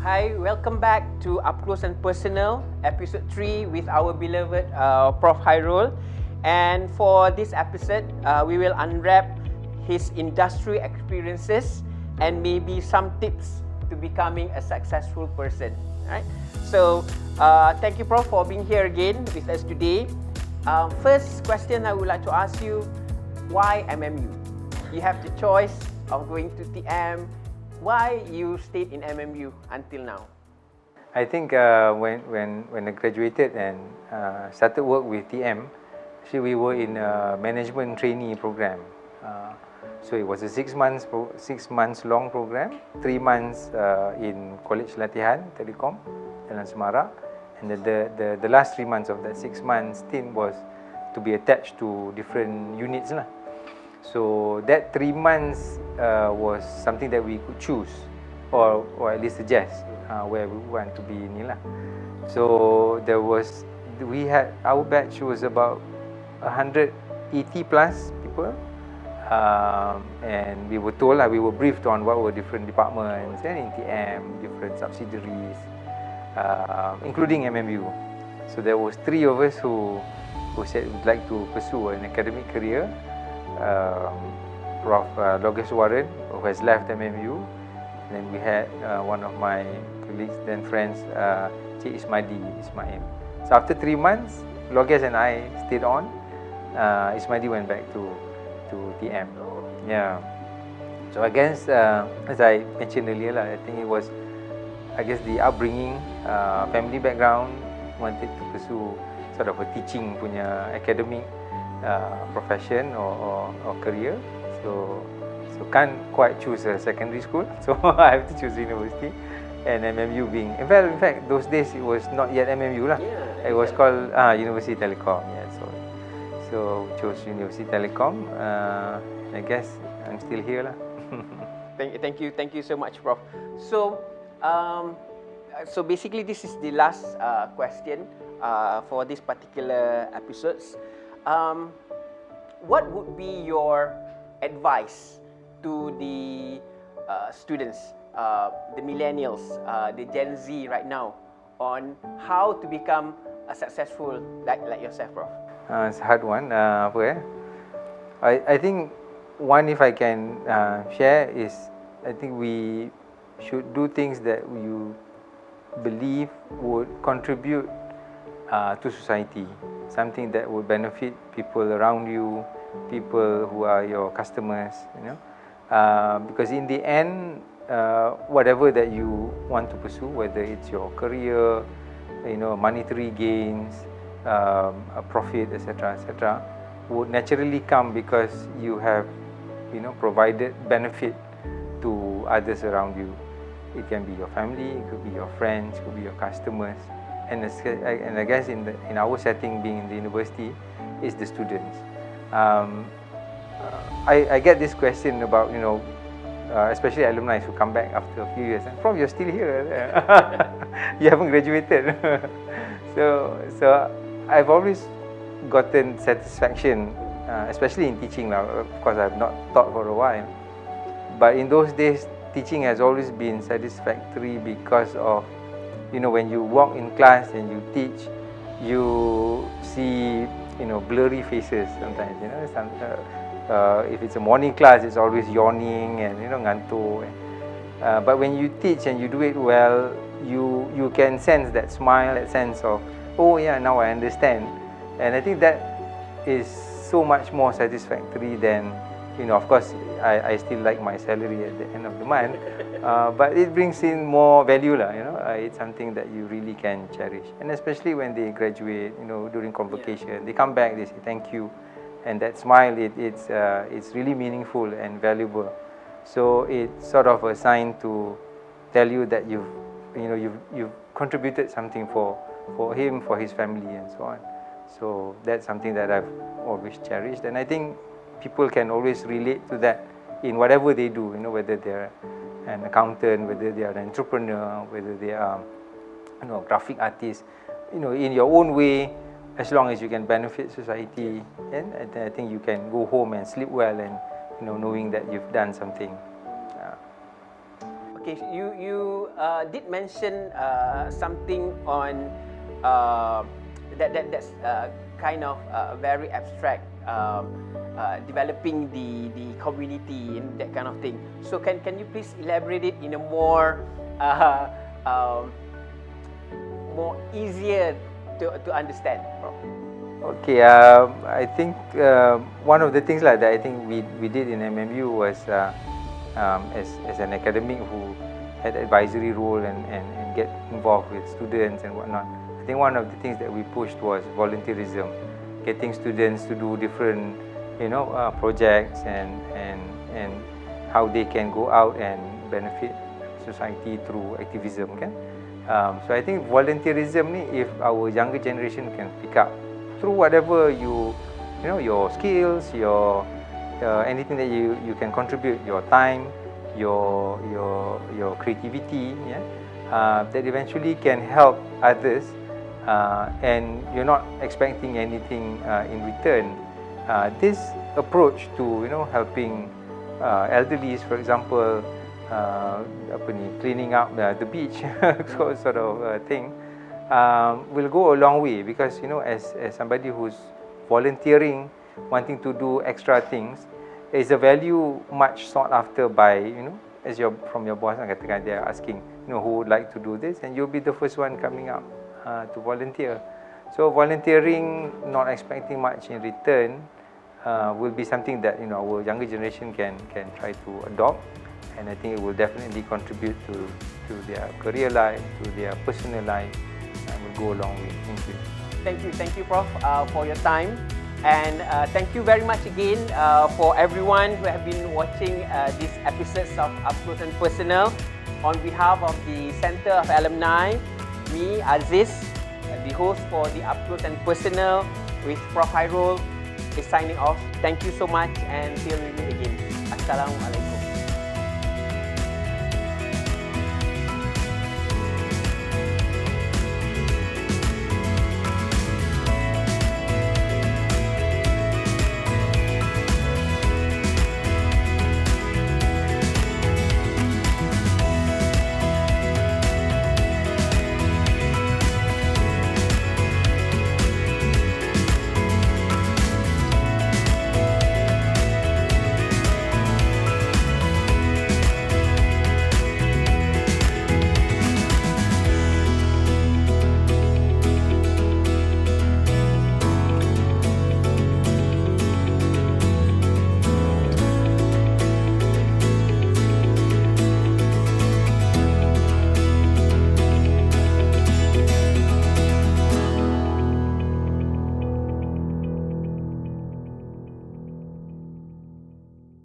Hi, welcome back to Up Close and Personal, episode 3 with our beloved Prof. Hairul. And for this episode, we will unwrap his industry experiences and maybe some tips to becoming a successful person. Right? So, thank you, Prof, for being here again with us today. First question I would like to ask you, why MMU? You have the choice of going to TM. Why you stayed in MMU until now? I think when I graduated and started work with TM, actually we were in a management trainee program. So it was a 6 months long program, 3 months in college latihan telecom dalam Semara, and the last 3 months of that 6 months stint was to be attached to different units lah. So that 3 months was something that we could choose or at least suggest where we want to be ni lah. So our batch was about 180 plus people, and we were told we were briefed on what were different departments and in TM, different subsidiaries, including MMU. So there was 3 of us who said we'd like to pursue an academic career. Prof. Logus Warren, who has left MMU, and then we had one of my colleagues, then friends, Cik Ismail. So after 3 months, Logus and I stayed on. Ismail went back to TM. Yeah. So I guess, as I mentioned earlier, I think it was, the upbringing, family background, wanted to pursue sort of a teaching punya academic profession or career. So can't quite choose a secondary school, so I have to choose university. And MMU being, in fact, those days it was not yet MMU lah. Yeah, it was called University Telecom. Yeah, so chose University Telecom. I guess I'm still here lah. Thank you so much, Prof. So, so basically this is the last question for this particular episodes. What would be your advice to the students, the millennials, the Gen Z right now, on how to become a successful like yourself, Prof? It's a hard one. I think one, if I can share, is I think we should do things that you believe would contribute to society, something that would benefit people around you, people who are your customers, because in the end, whatever that you want to pursue, whether it's your career, monetary gains, a profit, etc., would naturally come because you have, provided benefit to others around you. It can be your family, it could be your friends, it could be your customers. And I guess in our setting, being in the university, is the students. I get this question about, especially alumni who come back after a few years. Prof, you're still here. You haven't graduated. So I've always gotten satisfaction, especially in teaching now. Of course, I've not taught for a while. But in those days, teaching has always been satisfactory because of, when you walk in class and you teach, you see, blurry faces sometimes. If it's a morning class, it's always yawning and ngantuk. But when you teach and you do it well, you can sense that smile, that sense of, oh yeah, now I understand. And I think that is so much more satisfactory than, of course, I still like my salary at the end of the month, but it brings in more value lah. It's something that you really can cherish, and especially when they graduate, during convocation, they come back, they say thank you, and that smile, it's really meaningful and valuable. So it's sort of a sign to tell you that you've contributed something for him, for his family, and so on. So that's something that I've always cherished, and I think people can always relate to that in whatever they do, whether they're an accountant, whether they are an entrepreneur, whether they are, graphic artist, in your own way, as long as you can benefit society, and I think you can go home and sleep well and, knowing that you've done something. Okay, you did mention something on that's kind of very abstract, developing the community and that kind of thing. So can you please elaborate it in a more more easier to understand, Prof? Okay, I think one of the things like that I think we did in MMU was as an academic who had advisory role and get involved with students and whatnot. I think one of the things that we pushed was volunteerism, getting students to do different projects and how they can go out and benefit society through activism, kan? So I think volunteerism ni, if our younger generation can pick up through whatever your skills, your anything that you can contribute, your time, your creativity, yeah, that eventually can help others, and you're not expecting anything in return. This approach to helping elderlies, for example, cleaning up the beach, sort of thing, will go a long way, because as somebody who's volunteering, wanting to do extra things, is a value much sought after by as from your boss, katakan they are asking who would like to do this, and you'll be the first one coming up to volunteer. So volunteering, not expecting much in return, will be something that our younger generation can try to adopt, and I think it will definitely contribute to their career life, to their personal life, and will go a long way. Thank you. Thank you, Prof, for your time, and thank you very much again for everyone who have been watching these episodes of Up Close and Personal. On behalf of the Center of Alumni, me, Aziz, the host for the Up Close and Personal with Prof Hairul, is signing off. Thank you so much, and till we meet again. Assalamualaikum.